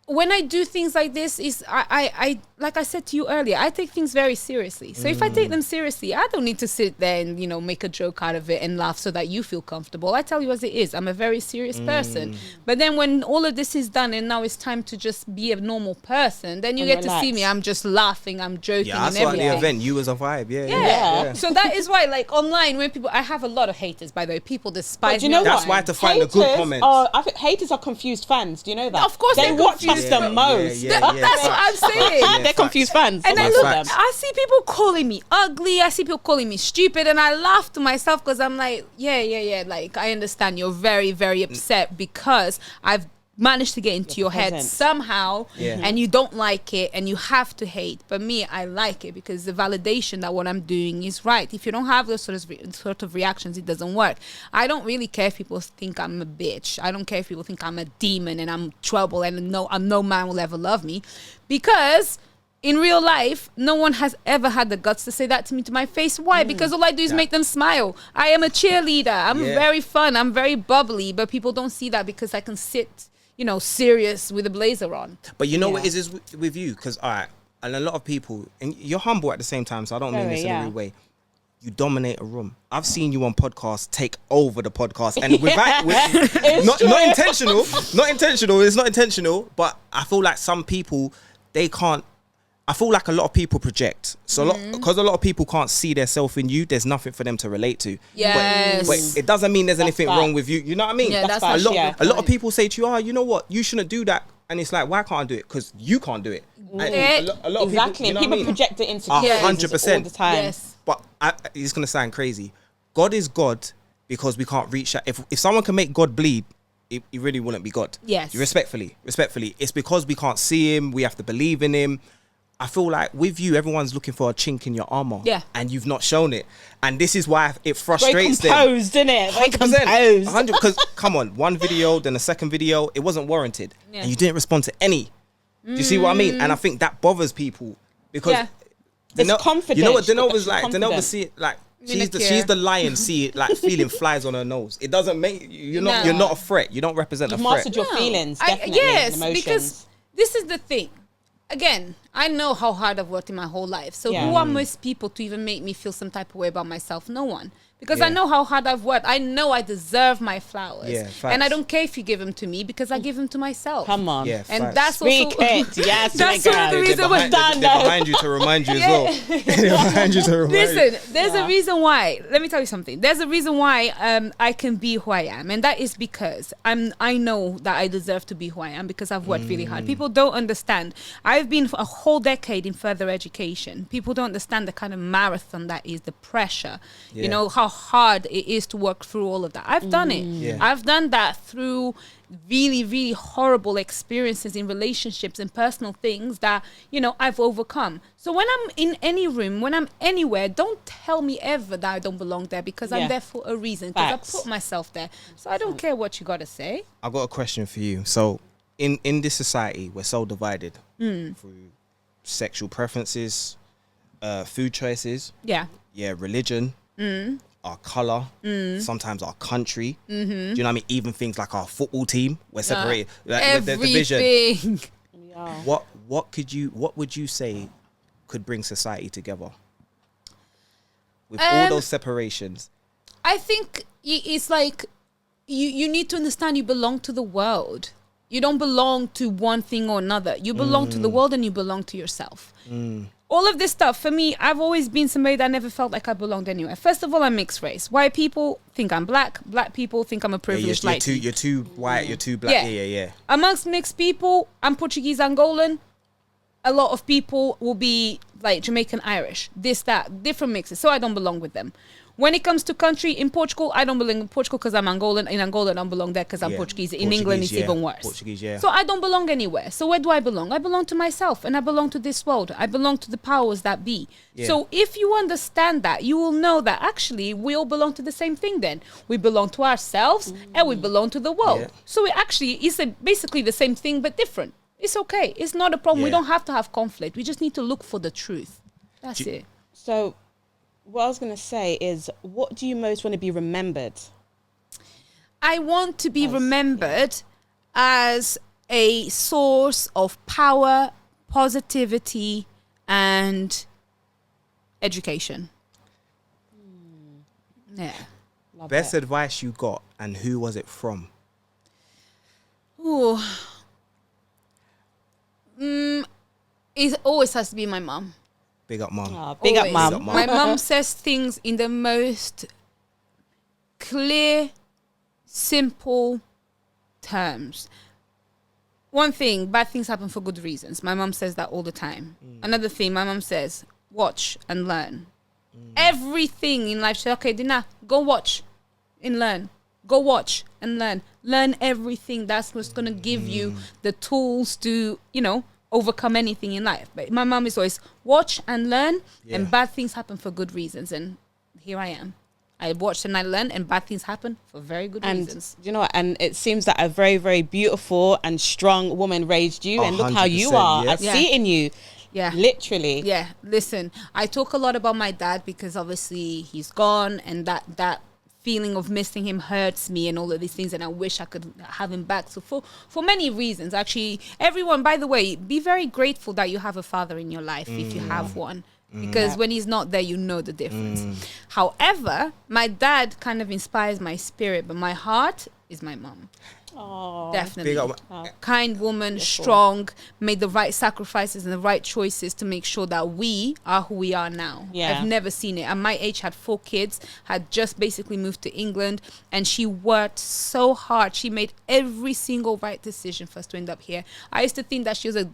when I do things like this, I like I said to you earlier, I take things very seriously. So if I take them seriously, I don't need to sit there and, you know, make a joke out of it and laugh so that you feel comfortable. I tell you as it is. I'm a very serious person. But then when all of this is done and now it's time to just be a normal person, then you get to see me. I'm just laughing, I'm joking Yeah, I and saw at everything. the event. You was a vibe. Yeah. So that is why, like, online, when people, I have a lot of haters, by the way. People despise But do you know me. what? That's why to find the good comments. I think haters are confused fans. Do you know that? Of course they they're watch us confused. the most. That's what I'm saying. They're confused fans. And I That's look, facts. I see people calling me ugly. I see people calling me stupid, and I laugh to myself because I'm like, yeah. Like, I understand you're very, very upset because I've managed to get into your head present. somehow, and you don't like it, and you have to hate. But me, I like it because the validation that what I'm doing is right. If you don't have those sort of reactions, it doesn't work. I don't really care if people think I'm a bitch. I don't care if people think I'm a demon and I'm trouble and no man will ever love me, because in real life, no one has ever had the guts to say that to me to my face. Why? Because all I do is make them smile. I am a cheerleader. I'm very fun. I'm very bubbly. But people don't see that because I can sit, you know, serious with a blazer on. But you know what it is with you? Because, all right, and a lot of people, and you're humble at the same time, so I don't mean this in a rude way. You dominate a room. I've seen you on podcasts take over the podcast, and not intentional. It's not intentional, but I feel like some people, they can't. I feel like a lot of people project. So because a lot of people can't see their self in you, there's nothing for them to relate to. Yes. But it doesn't mean there's anything wrong with you. You know what I mean? Yeah, that's a lot. actually A lot of people say to you, "Oh, you know what? You shouldn't do that." And it's like, why can't I do it? Because you can't do it. And a lot of Exactly. people, you know People what I mean? project the insecurities 100%. all the time. Yes. But it's gonna sound crazy. God is God because we can't reach that. If someone can make God bleed, it really wouldn't be God. Yes. Respectfully. It's because we can't see him. We have to believe in him. I feel like with you, everyone's looking for a chink in your armor. Yeah. And you've not shown it. And this is why it frustrates them. Very composed, isn't it? Very 100%. composed. Because, come on, one video, then a second video, it wasn't warranted. Yeah. And you didn't respond to any. Do you see what I mean? And I think that bothers people. Because Yeah. It's confidence. You know what Dinalva's She's like? confident. Dinalva see it like Minakir. she's the lion, see it like feeling flies on her nose. It doesn't make you're No. not a threat. You don't represent You've a threat. mastered your feelings, definitely. Yes, and emotions. because this is the thing. Again, I know how hard I've worked in my whole life. So Yeah. who are most people to even make me feel some type of way about myself? No one. Because I Yeah. know how hard I've worked. I know I deserve my flowers. Yeah, facts. And I don't care if you give them to me because I give them to myself. Come on. Yeah, And facts. that's Speak also it. Yes, that's my one of the God. reasons we're done. They're behind you to remind you as well. They're behind you to remind you. Listen, there's a reason why. Let me tell you something. There's a reason why I can be who I am, and that is because I know that I deserve to be who I am because I've worked really hard. People don't understand. I've been for a whole decade in further education. People don't understand the kind of marathon that is, the pressure. Yeah. You know how hard it is to work through all of that. I've done it. Yeah. I've done that through really, really horrible experiences in relationships and personal things that, you know, I've overcome. So when I'm in any room, when I'm anywhere, don't tell me ever that I don't belong there because Yeah. I'm there for a reason. Because I Facts. put myself there. So I don't care what you got to say. I got a question for you. So in this society, we're so divided through sexual preferences, food choices, Yeah. religion, our color, sometimes our country. Do you know what I mean? Even things like our football team, we're separated. With the division. Everything. What would you say could bring society together with all those separations? I think it's like you need to understand you belong to the world. You don't belong to one thing or another. You belong to the world and you belong to yourself. All of this stuff, for me, I've always been somebody that never felt like I belonged anywhere. First of all, I'm mixed race. White people think I'm black. Black people think I'm a privileged light. You're too white, you're too black. Yeah. Amongst mixed people, I'm Portuguese, Angolan. A lot of people will be like Jamaican, Irish, this, that, different mixes. So I don't belong with them. When it comes to country, in Portugal, I don't belong in Portugal because I'm Angolan. In Angola, I don't belong there because I'm Portuguese. In England, it's even worse. Portuguese, yeah. So I don't belong anywhere. So where do I belong? I belong to myself and I belong to this world. I belong to the powers that be. Yeah. So if you understand that, you will know that actually we all belong to the same thing then. We belong to ourselves and we belong to the world. Yeah. So it actually is basically the same thing but different. It's okay. It's not a problem. We Yeah. don't have to have conflict. We just need to look for the truth. That's it. So what I was going to say is, what do you most want to be remembered? I want to be remembered as a source of power, positivity, and education. Yeah. Love Best it. advice you got, and who was it from? Ooh. It always has to be my mom. Big up, mum. Oh, big up, Always. mum. Big up, mum. My mom says things in the most clear, simple terms. One thing, bad things happen for good reasons. My mom says that all the time. Another thing, my mom says, watch and learn. Everything in life, she says, okay, Dina, go watch and learn. Go watch and learn. Learn everything. That's what's going to give you the tools to, you know, overcome anything in life. But my mom is always watch and learn, and bad things happen for good reasons. And here I am. I watched and I learned, and bad things happen for very good reasons. You know what? And it seems that a very, very beautiful and strong woman raised you. And look how you 100%, are. yeah. I see it in you. Yeah. Literally. Yeah, listen, I talk a lot about my dad because obviously he's gone, and that feeling of missing him hurts me and all of these things, and I wish I could have him back. So for many reasons, actually, everyone, by the way, be very grateful that you have a father in your life if you have one. Because when he's not there, you know the difference. However, my dad kind of inspires my spirit, but my heart is my mom. Oh, Definitely. Big up. Kind woman, strong, made the right sacrifices and the right choices to make sure that we are who we are now. Yeah. I've never seen it. At my age, had 4 kids, had just basically moved to England, and she worked so hard. She made every single right decision for us to end up here. I used to think that she was a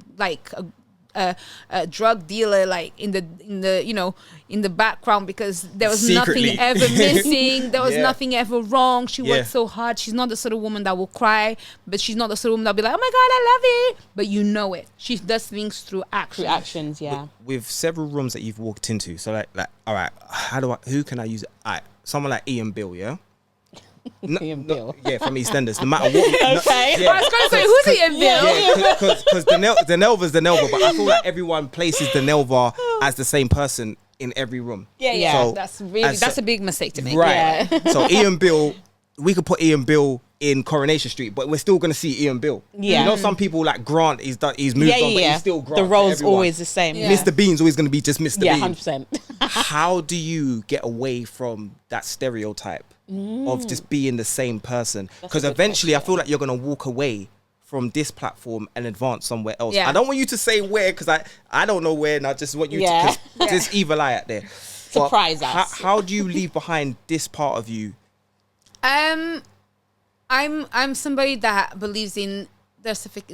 a drug dealer like in the background, because there was Secretly. nothing ever missing. There was Yeah. nothing ever wrong. She Yeah. worked so hard. She's not the sort of woman that will cry, but she's not the sort of woman that'll be like, oh my God, I love it. But you know it. She does things through action. Through actions, yeah. With several rooms that you've walked into, so like, all right, who can I use? All right, someone like Ian Bill, yeah. Ian Bill. Yeah, from EastEnders. No matter what. Okay. Yeah. I was going to say, who's Ian Bill? Yeah, because Dinalva's Dinalva, but I feel like everyone places Dinalva as the same person in every room. Yeah. So- That's a big mistake to make. Right. Yeah. So Ian Bill, we could put Ian Bill in Coronation Street, but we're still gonna see Ian Bill. Yeah. You know, some people like Grant, he's moved on, but he's still Grant. The to role's everyone. always the same. Yeah. Mr. Bean's always gonna be just Mr. Yeah, Bean. 100%. How do you get away from that stereotype of just being the same person? Because a good eventually I feel like you're going to walk away from this platform and advance somewhere else. Yeah. I don't want you to say where, because I don't know where, and I just want you Yeah. to, cause there's evil eye out there. Surprise But us. How do you leave behind this part of you? I'm somebody that believes in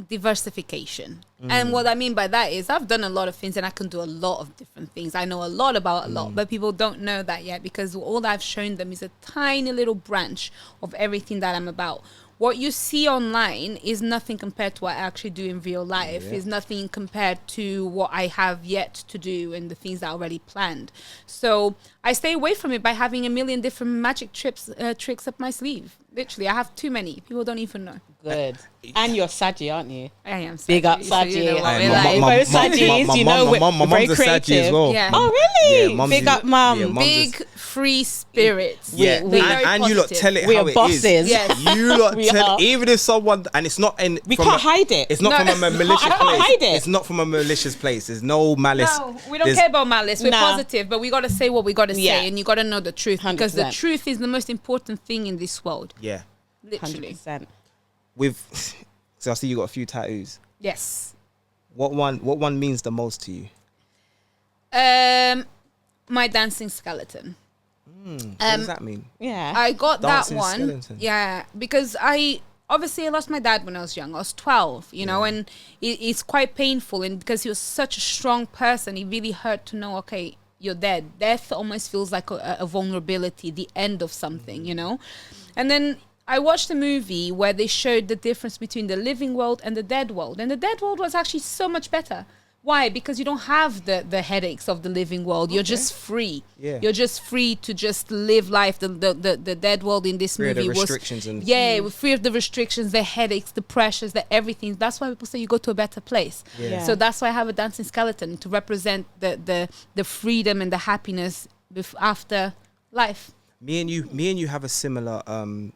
diversification. And what I mean by that is I've done a lot of things and I can do a lot of different things. I know a lot about a lot, but people don't know that yet, because all I've shown them is a tiny little branch of everything that I'm about. What you see online is nothing compared to what I actually do in real life. Yeah. Is nothing compared to what I have yet to do and the things that are already planned. So I stay away from it by having a million different magic tricks up my sleeve. Literally, I have too many. People don't even know. Good. And you're Saji, aren't you? I am Big up Saji, so you know Saji. what Hey, we're like. Both Sajis, you know, we're very mum's a Saji creative. as well. Yeah. Oh, really? Yeah, mum's Big is- up, mum. yeah, mum's is- Big free spirits. Yeah, We- They're very and you lot positive. tell it We how are it bosses. is. Yes. You lot We tell are. even if someone, and it's not in. We from can't a- hide it. It's not No. from a malicious I can't place. hide it. It's not from a malicious place. There's no malice. No, we don't There's- care about malice. We're Nah. positive, but we got to say what we got to say, Yeah. and you got to know the truth, because the 100%. truth is the most important thing in this world. Yeah. Literally. 100%. So I see you got a few tattoos. Yes. What one means the most to you? My dancing skeleton. What does that mean? Yeah. I got that Dancing one. skeleton. Yeah, because I lost my dad when I was young. I was 12, you know, and it's quite painful. And because he was such a strong person, it really hurt to know, okay, you're dead. Death almost feels like a vulnerability, the end of something, you know. And then I watched a movie where they showed the difference between the living world and the dead world. And the dead world was actually so much better. Why? Because you don't have the headaches of the living world. You're just free. Yeah. You're just free to just live life. The dead world in this Free of the movie was restrictions and- we're free of the restrictions, the headaches, the pressures, the everything. That's why people say you go to a better place. Yeah. So that's why I have a dancing skeleton, to represent the freedom and the happiness after life. Me and you have a similar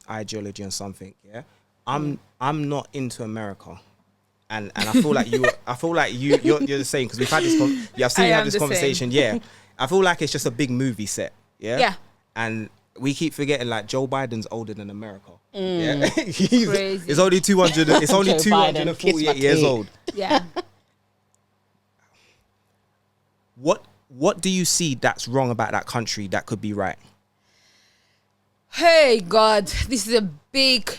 ideology on something. Yeah. I'm not into America. And I feel like you're the same, because we've had this I've seen you I have am this the same. conversation. Yeah. I feel like it's just a big movie set. Yeah. Yeah. And we keep forgetting, like, Joe Biden's older than America. Yeah. Crazy. It's only 200. It's only Joe Biden, kiss my 248 years teeth. old. Yeah. What do you see that's wrong about that country that could be right? Hey, God, this is a big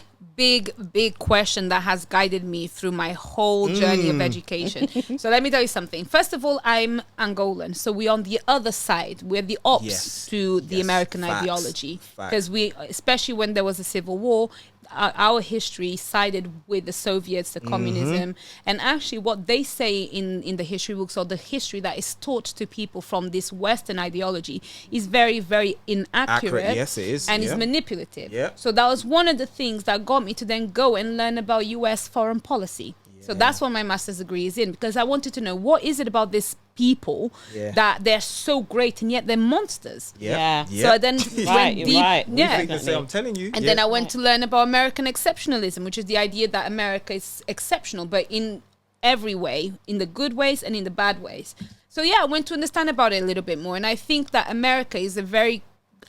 question that has guided me through my whole journey of education. So let me tell you something. First of all, I'm Angolan. So we're on the other side. We're the ops Yes. to the Yes. American Facts. ideology. Facts. Because we, especially when there was a civil war, our history sided with the Soviets, the communism. And actually what they say in the history books, or the history that is taught to people from this Western ideology, is very, very inaccurate. Accurate, yes, it is, And yeah. is manipulative. Yeah. So that was one of the things that got me to then go and learn about US foreign policy. So that's what my master's degree is in, because I wanted to know, what is it about these people that they're so great and yet they're monsters? Yeah. So then Right, went you're deep. right. Yeah. Think the same, I'm telling you. And then I went to learn about American exceptionalism, which is the idea that America is exceptional, but in every way, in the good ways and in the bad ways. So yeah, I went to understand about it a little bit more. And I think that America is a very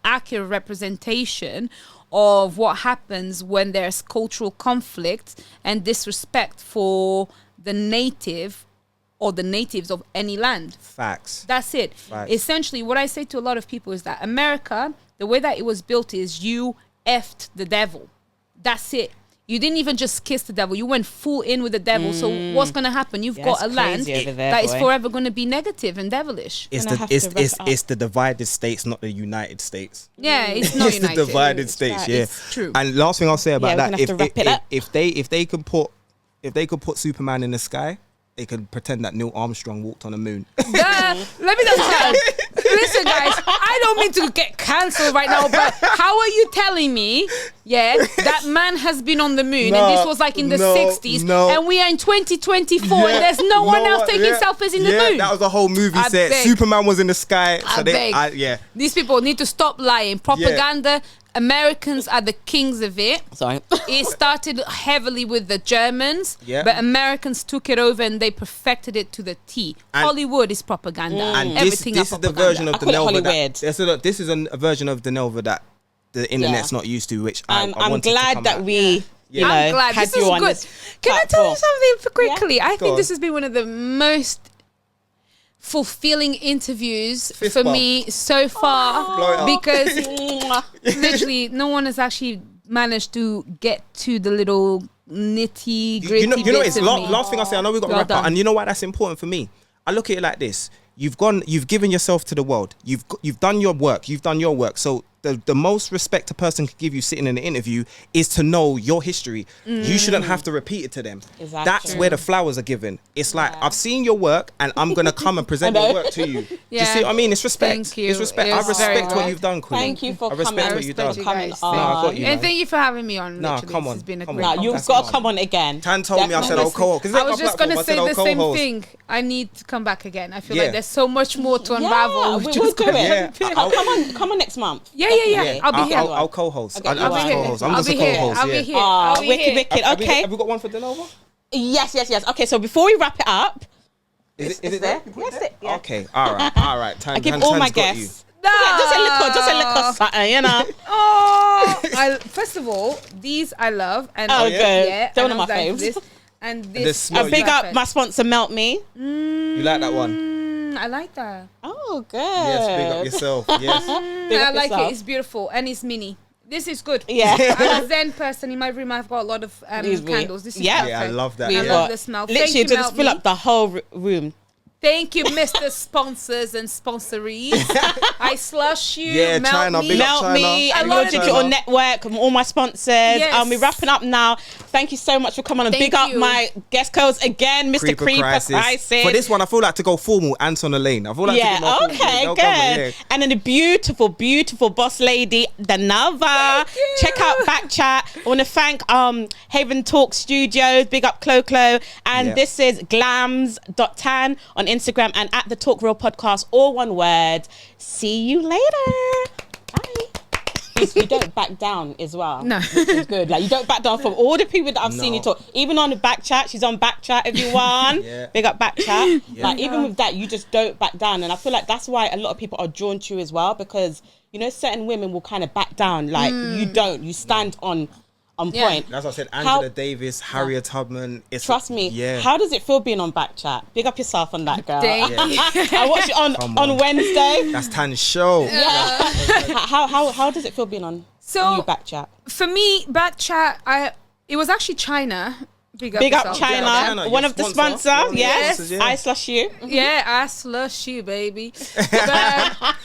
accurate representation of what happens when there's cultural conflict and disrespect for the native or the natives of any land. Facts. That's it. Facts. Essentially, what I say to a lot of people is that America, the way that it was built is you effed the devil. That's it. You didn't even just kiss the devil. You went full in with the devil. So what's going to happen? You've got a land that is forever going to be negative and devilish. It's the divided states, not the United States. Yeah, it's not United. It's the divided states. Yeah, it's true. And last thing I'll say about that, if they could put Superman in the sky, they could pretend that Neil Armstrong walked on the moon. Let me tell you. Listen, guys, I don't mean to get cancelled right now, but how are you telling me, that man has been on the moon and this was like in the 60s and we are in 2024 and there's no one else taking selfies in the moon? That was the whole movie set. Superman was in the sky. So These people need to stop lying. Propaganda. Americans are the kings of it. Sorry. It started heavily with the Germans, but Americans took it over and they perfected it to the T. Hollywood is propaganda. And everything this is the version of Dinalva this is a version of Dinalva that the internet's not used to, which I'm glad that we I'm glad. had This you is on good. this Can I tell you something quickly? I think on. this has been one of the most fulfilling interviews for me so far because literally no one has actually managed to get to the little nitty gritty. You know, it's last thing I say. I know we've got to wrap up, and you know why that's important for me. I look at it like this: you've given yourself to the world. You've done your work. So the most respect a person can give you sitting in an interview is to know your history. You shouldn't have to repeat it to them. Exactly. That's where the flowers are given. It's like, I've seen your work and I'm going to come and present your work to you. Do you see what I mean? It's respect. Thank you. It's respect. I respect what you've done, Queen. Thank you for I respect coming. what you've done. Guys. I got you, and man. thank you for having me on. Nah, Literally. come on. This has been a Come great on. You've got to come on again. Tan told me I said, co-host. I was just going to say the same thing. I need to come back again. I feel like there's so much more to unravel. We'll do it. Come on next month. Yeah. I'll be here. I'll co-host. Okay, I'll just co-host. I'm just a co-host. I'll be here. Wicked. Okay. Have we got one for Dinalva? Yes. Okay, so before we wrap it up, Is it there? Yes, yeah. Okay. All right. I give all my guests. Just a little something, you know. First of all, these I love. And They're one of my faves. And this smell, big up my sponsor, Melt Me. You like that one? I like that. Oh, good. Yes, big up yourself. Yes. I like it. It's beautiful and it's mini. This is good. Yeah. I'm a Zen person. In my room, I've got a lot of candles. This is perfect. Yeah, I love that. I love the smell. Literally, just fill up the whole room. Thank you, Mr. Sponsors and sponsorees. I slush you. Yeah, Melt China, me. big up Melt Me, and your digital network, all my sponsors. Yes. We're wrapping up now. Thank you so much for coming on. Big up my guest codes again, Mr. Creeper Crisis. For this one, I feel like to go formal, Ants on the Lane. I feel like to go okay, formal. good. And then the beautiful boss lady, Dinalva. Check out Backchat. I want to thank Haven Talk Studios, big up 𝐒𝐿, and this is Glamz Tan on Instagram and at the Talk Real Podcast, all one word. See you later. Bye. You don't back down as well. No. Which is good. Like, you don't back down from all the people that I've seen you talk. Even on the Backchat, she's on Backchat, everyone. Big up Backchat. Like, even with that, you just don't back down. And I feel like that's why a lot of people are drawn to you as well, because, you know, certain women will kind of back down. Like, you don't. You stand on point. That's what I said. Angela Davis, Harriet Tubman. Trust me. How does it feel being on Backchat? Big up yourself on that, girl. I watched it on Wednesday. That's Tan's show. How does it feel being on Backchat? For me, Backchat, it was actually China. Big up China. One of the sponsors. Yes. I slush you. Yeah, I slush you, baby. But,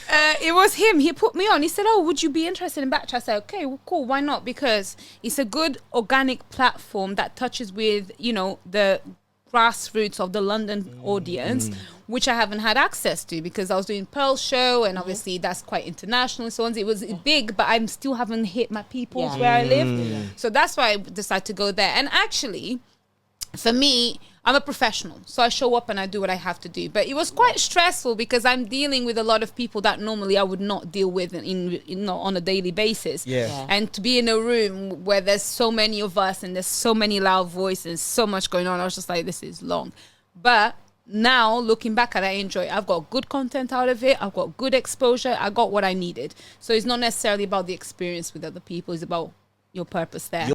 it was him. He put me on. He said, "Oh, would you be interested in Backchat?" I said, "Okay, well, cool. Why not?" Because it's a good organic platform that touches with, you know, the grassroots of the London audience, which I haven't had access to because I was doing Pearl's show, and obviously that's quite international and so on. It was big, but I still haven't hit my peoples where I live. So that's why I decided to go there. And actually, for me, I'm a professional, so I show up and I do what I have to do. But it was quite stressful because I'm dealing with a lot of people that normally I would not deal with on a daily basis. And to be in a room where there's so many of us and there's so many loud voices, so much going on, I was just like, this is long. But now, looking back at it, I enjoy it. I've got good content out of it. I've got good exposure. I got what I needed. So it's not necessarily about the experience with other people. It's about your purpose there.